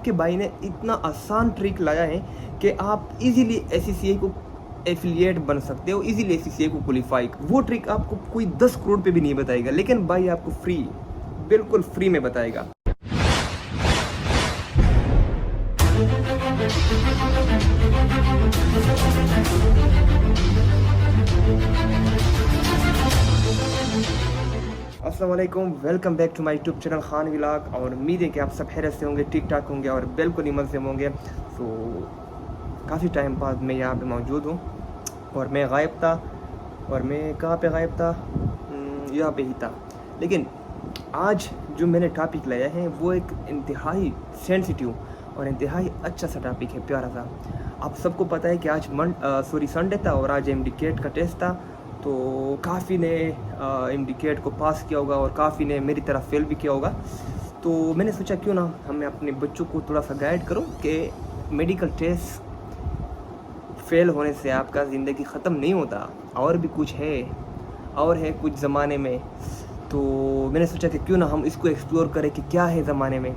कि भाई ने इतना आसान ट्रिक लाया है कि आप इजीली एससीसीए को एफिलिएट बन सकते हो, इजीली एससीसीए को क्वालिफाई। वो ट्रिक आपको कोई 10 करोड़ पे भी नहीं बताएगा, लेकिन भाई आपको फ्री, बिल्कुल फ्री में बताएगा। अस्सलाम वालेकुम, welcome back to my YouTube channel Khan vlog. और उम्मीद है कि आप सब खैरियत से होंगे, ठीक ठाक होंगे और बिल्कुल ही मज़े में होंगे। तो काफ़ी टाइम बाद मैं यहाँ पे मौजूद हूँ और मैं गायब था। और मैं कहाँ पे गायब था? यहाँ पे ही था। लेकिन आज जो मैंने टॉपिक लाया है वो एक इंतहाई सेंसिटिव और इंतहाई अच्छा सा टॉपिक है, प्यारा सा। आप सबको पता है कि आज संडे था और आज एमडीकेट का टेस्ट था। तो काफ़ी ने एमडीकेट को पास किया होगा और काफ़ी ने मेरी तरह फेल भी किया होगा। तो मैंने सोचा क्यों ना हमें अपने बच्चों को थोड़ा सा गाइड करूं कि मेडिकल टेस्ट फेल होने से आपका ज़िंदगी ख़त्म नहीं होता, और भी कुछ है, और है कुछ ज़माने में। तो मैंने सोचा कि क्यों ना हम इसको एक्सप्लोर करें कि क्या है ज़माने में।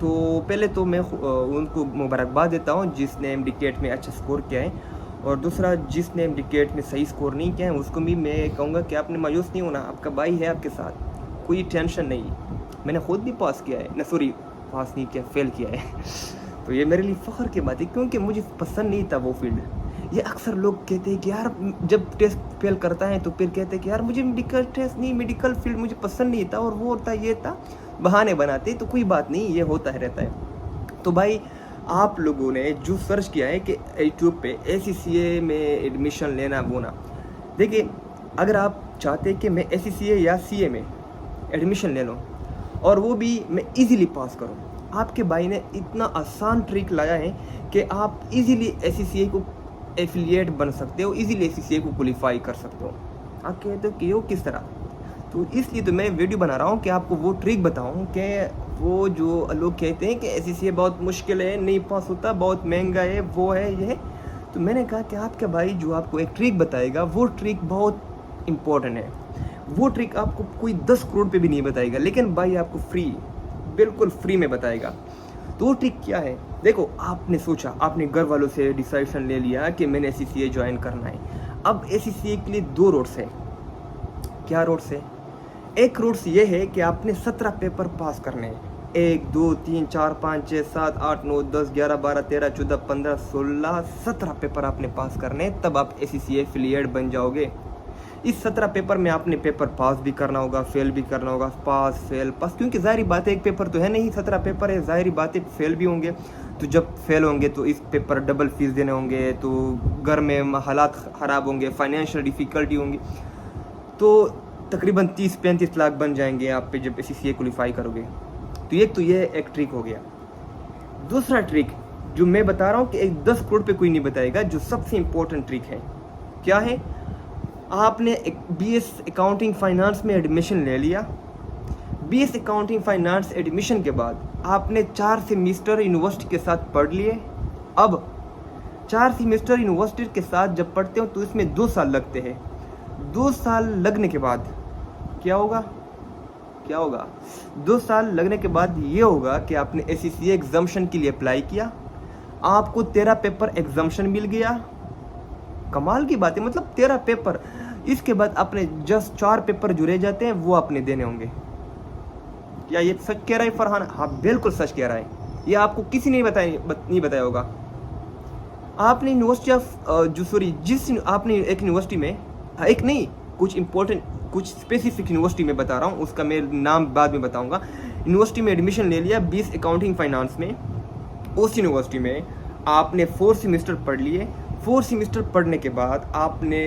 तो पहले तो मैं उनको मुबारकबाद देता हूँ जिसने एमडीकेट में अच्छा स्कोर किया है, और दूसरा जिसने एमडीकेट में सही स्कोर नहीं किया है उसको भी मैं कहूँगा कि आपने मायूस नहीं होना, आपका भाई है आपके साथ, कोई टेंशन नहीं। मैंने ख़ुद भी पास किया है, पास नहीं किया, फेल किया है। तो ये मेरे लिए फ़ख्र की बात है, क्योंकि मुझे पसंद नहीं था वो फील्ड। ये अक्सर लोग कहते हैं कि यार जब टेस्ट फेल करता है तो फिर कहते हैं कि यार मुझे मेडिकल फील्ड मुझे पसंद नहीं था, और वो होता ये था, बहाने बनाते। तो कोई बात नहीं, ये होता है रहता है। तो भाई आप लोगों ने जो सर्च किया है कि यूट्यूब पे एससीसीए में एडमिशन लेना वो ना, देखिए अगर आप चाहते हैं कि मैं एससीसीए या सीए में एडमिशन ले लूँ और वो भी मैं इजीली पास करूँ, आपके भाई ने इतना आसान ट्रिक लाया है कि आप इजीली एससीसीए को एफिलिएट बन सकते हो, इजीली एससीसीए को क्वालिफाई कर सकते हो। आप कहते हो कि वो किस तरह? तो इसलिए तो मैं वीडियो बना रहा हूँ कि आपको वो ट्रिक बताऊँ कि वो जो लोग कहते हैं कि एससीसीए बहुत मुश्किल है, नहीं पास होता, बहुत महंगा है, वो है, ये है। तो मैंने कहा कि आपका भाई जो आपको एक ट्रिक बताएगा वो ट्रिक बहुत इम्पोर्टेंट है। वो ट्रिक आपको कोई 10 करोड़ पे भी नहीं बताएगा, लेकिन भाई आपको फ्री, बिल्कुल फ्री में बताएगा। तो वो ट्रिक क्या है? देखो, आपने सोचा, आपने घर वालों से डिसीजन ले लिया कि मैंने एससीसीए ज्वाइन करना है। अब एससीसीए के लिए 2 रोड्स है। क्या रोड्स है? एक रूट्स ये है कि आपने 17 पेपर पास करने हैं। 1 2 3 4 5 6 7 8 9 10 11 12 13 14 15 16 17 पेपर आपने पास करने हैं, तब आप एससीसीए एफिलिएट बन जाओगे। इस 17 पेपर में आपने पेपर पास भी करना होगा, फेल भी करना होगा, पास फेल पास, क्योंकि ज़ाहिर बात है एक पेपर तो है नहीं, 17 पेपर है, ज़ाहिर बात है फेल भी होंगे। तो जब फेल होंगे तो इस पेपर डबल फीस देने होंगे, तो घर में हालात ख़राब होंगे, फाइनेंशियल डिफ़िकल्टी होंगी। तो तकरीबन 30-35 लाख बन जाएंगे आप पे जब एससीसीए क्वालिफाई करोगे। तो ये एक ट्रिक हो गया। दूसरा ट्रिक जो मैं बता रहा हूँ कि एक 10 करोड़ पे कोई नहीं बताएगा, जो सबसे इम्पोर्टेंट ट्रिक है, क्या है? आपने एक बीएस अकाउंटिंग फाइनेंस में एडमिशन ले लिया। बीएस अकाउंटिंग फाइनेंस एडमिशन के बाद आपने 4 सेमेस्टर यूनिवर्सिटी के साथ पढ़ लिए। अब 4 सेमेस्टर यूनिवर्सिटी के साथ जब पढ़ते हो तो इसमें 2 साल लगते हैं। 2 साल लगने के बाद क्या होगा? 2 साल लगने के बाद ये होगा कि आपने एससीसीए एग्जाम्शन के लिए अप्लाई किया, आपको 13 पेपर एग्जाम्शन मिल गया। कमाल की बात है, मतलब 13 पेपर। इसके बाद आपने जस्ट 4 पेपर जो रह जाते हैं वो आपने देने होंगे। क्या ये सच कह रहा है फरहान? हाँ, बिल्कुल सच कह रहा है। ये आपको किसी ने नहीं बताया होगा। आपने यूनिवर्सिटी ऑफ आपने एक यूनिवर्सिटी में, एक नहीं, कुछ इंपॉर्टेंट, कुछ स्पेसिफिक यूनिवर्सिटी में बता रहा हूँ, उसका मैं नाम बाद में बताऊँगा। यूनिवर्सिटी में एडमिशन ले लिया 20 अकाउंटिंग फाइनेंस में। उस यूनिवर्सिटी में आपने 4 सेमेस्टर पढ़ लिए। 4 सेमेस्टर पढ़ने के बाद आपने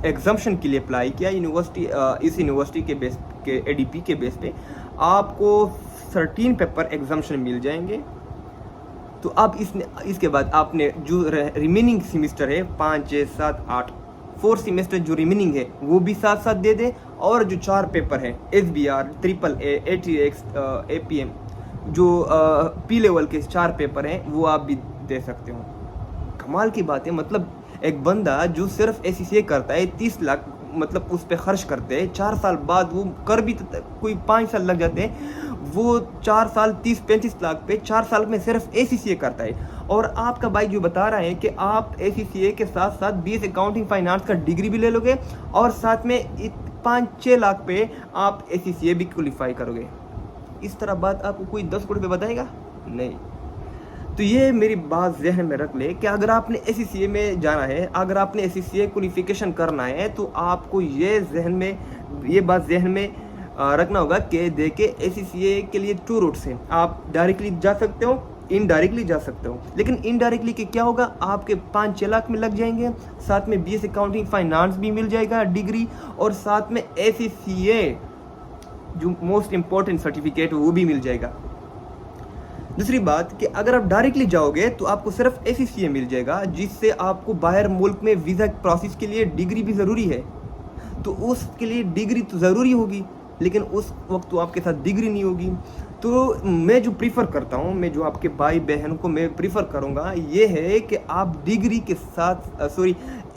एग्जाम्शन के लिए अप्लाई किया इस यूनिवर्सिटी के बेस के एडीपी के बेस पे आपको 13 पेपर एग्जाम्शन मिल जाएंगे। तो अब इसके बाद आपने जो रिमेनिंग सेमेस्टर है 5 6 7 8 4 सेमेस्टर जो रिमेनिंग है वो भी साथ साथ दे दे, और जो 4 पेपर है SBR, AAA, ATX, APM, जो P लेवल के 4 पेपर हैं वो आप भी दे सकते हो। कमाल की बात है, मतलब एक बंदा जो सिर्फ एससीसीए करता है 30 लाख मतलब उस पर खर्च करते हैं, 4 साल बाद वो कर भी कोई 5 साल लग जाते हैं, वो 4 साल 30-35 लाख पे 4 साल में सिर्फ ACCA करता है। और आपका भाई जो बता रहा है कि आप ACCA के साथ साथ BS अकाउंटिंग फाइनेंस का डिग्री भी ले लोगे और साथ में 5-6 लाख पे आप ACCA भी क्वालिफाई करोगे। इस तरह बात आपको कोई 10 करोड़ पे बताएगा? नहीं। तो ये मेरी बात जहन में रख ले कि अगर आपने ACCA में जाना है, अगर आपने ACCA क्वालिफिकेशन करना है, तो आपको ये बात जहन में रखना होगा कि देखिए ACCA के लिए 2 रूट्स हैं। आप डायरेक्टली जा सकते हो, इनडायरेक्टली जा सकते हो। लेकिन इनडायरेक्टली के क्या होगा, आपके 5-6 लाख में लग जाएंगे, साथ में BS अकाउंटिंग फाइनेंस भी मिल जाएगा डिग्री, और साथ में ACCA जो मोस्ट इम्पोर्टेंट सर्टिफिकेट वो भी मिल जाएगा। दूसरी बात कि अगर आप डायरेक्टली जाओगे तो आपको सिर्फ ACCA मिल जाएगा, जिससे आपको बाहर मुल्क में वीज़ा प्रोसेस के लिए डिग्री भी ज़रूरी है। तो उसके लिए डिग्री तो ज़रूरी होगी, लेकिन उस वक्त तो आपके साथ डिग्री नहीं होगी। तो मैं जो प्रीफर करता हूँ, मैं जो आपके भाई बहन को मैं प्रीफर करूँगा ये है कि आप डिग्री के साथ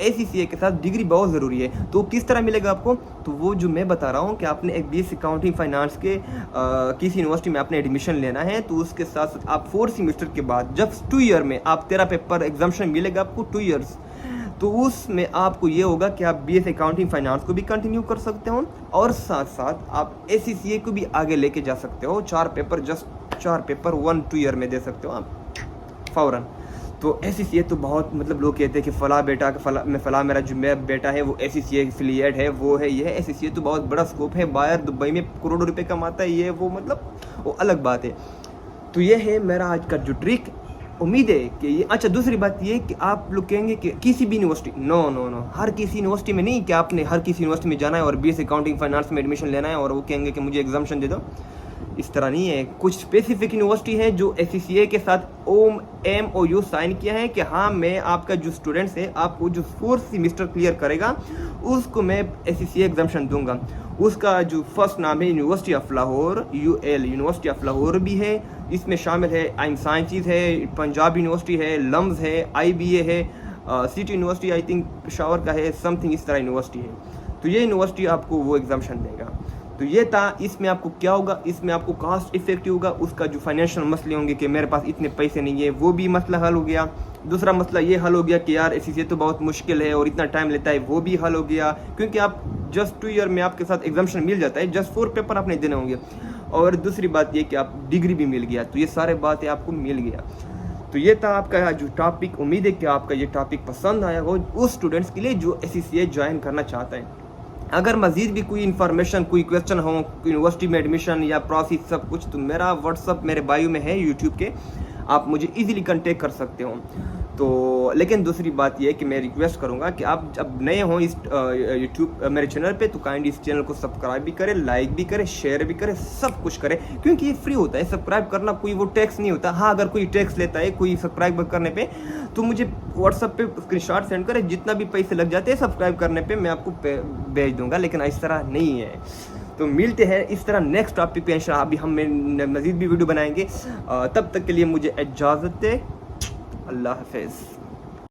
ACCA के साथ डिग्री बहुत ज़रूरी है। तो किस तरह मिलेगा आपको? तो वो जो मैं बता रहा हूँ कि आपने एक BS अकाउंटिंग फाइनेंस के किसी यूनिवर्सिटी में आपने एडमिशन लेना है, तो उसके साथ आप 4 सेमेस्टर के बाद जब 2 ईयर में आप 13 पेपर एग्जामिशन मिलेगा आपको 2 ईयर्स, तो उसमें आपको ये होगा कि आप BS अकाउंटिंग फाइनेंस को भी कंटिन्यू कर सकते हो और साथ साथ आप ACCA को भी आगे लेके जा सकते हो। 4 पेपर 1-2 ईयर में दे सकते हो आप फ़ौरन। तो ACCA तो बहुत मतलब लोग कहते हैं कि फ़ला मेरा जो बेटा है वो ACCA एफिलिएट है, वो है ये है। ACCA तो बहुत बड़ा स्कोप है, बाहर दुबई में करोड़ों रुपए कमाता है, ये वो मतलब वो अलग बात है। तो ये है मेरा आज का जो ट्रिक। उम्मीद है कि ये अच्छा। दूसरी बात ये कि आप लोग कहेंगे कि किसी भी यूनिवर्सिटी, नो, हर किसी यूनिवर्सिटी में नहीं कि आपने हर किसी यूनिवर्सिटी में जाना है और BS अकाउंटिंग फाइनेंस में एडमिशन लेना है और वो कहेंगे कि मुझे एग्जामिशन दे दो। इस तरह नहीं है। कुछ स्पेसिफिक यूनिवर्सिटी है जो ACCA के साथ MOU साइन किया है कि हाँ मैं आपका जो स्टूडेंट्स है आपको जो 4 सेमेस्टर क्लियर करेगा उसको मैं ACCA एग्जामिशन दूंगा। उसका जो फर्स्ट नाम है university of Lahore, UL university of Lahore भी है, इसमें शामिल है आइन साइंसेस है, पंजाब यूनिवर्सिटी है, लम्स है, IBA है, city university I think Peshawar का है, समथिंग इस तरह यूनिवर्सिटी है। तो ये यूनिवर्सिटी आपको वो एग्जामिशन देगा। तो ये था। इसमें आपको क्या होगा, इसमें आपको कास्ट इफेक्टिव होगा। उसका जो फाइनेंशियल मसले होंगे कि मेरे पास इतने पैसे नहीं है, वो भी मसला हल हो गया। दूसरा मसला ये हल हो गया कि यार ACCA तो बहुत मुश्किल है और इतना टाइम लेता है, वो भी हल हो गया, क्योंकि आप जस्ट 2 ईयर में आपके साथ एग्जामिशन मिल जाता है, जस्ट 4 पेपर आपने देने होंगे। और दूसरी बात ये कि आप डिग्री भी मिल गया। तो ये सारे बातें आपको मिल गया। तो ये था आपका जो टॉपिक। उम्मीद है कि आपका ये टॉपिक पसंद आया हो उस स्टूडेंट्स के लिए जो ACCA ज्वाइन करना चाहता है। अगर मज़ीद भी कोई इन्फॉर्मेशन, कोई क्वेश्चन हो यूनिवर्सिटी में एडमिशन या प्रोसेस सब कुछ, तो मेरा व्हाट्सअप मेरे बायो में है यूट्यूब के, आप मुझे इजीली कांटेक्ट कर सकते हो। तो लेकिन दूसरी बात यह है कि मैं रिक्वेस्ट करूंगा कि आप जब नए हों इस यूट्यूब मेरे चैनल पे, तो काइंडली इस चैनल को सब्सक्राइब भी करें, लाइक भी करें, शेयर भी करें, सब कुछ करें, क्योंकि ये फ्री होता है। सब्सक्राइब करना कोई वो टैक्स नहीं होता। हाँ, अगर कोई टैक्स लेता है कोई सब्सक्राइब करने पे, तो मुझे व्हाट्सअप पे स्क्रीनशॉट सेंड करें, जितना भी पैसे लग जाते हैं सब्सक्राइब करने पे मैं आपको भेज दूंगा। लेकिन इस तरह नहीं है। तो मिलते हैं इस तरह नेक्स्ट टॉपिक पे इंशाल्लाह। अभी हम मज़ीद भी वीडियो बनाएंगे। तब तक के लिए मुझे इजाज़त दे। अल्लाह हाफ़िज़।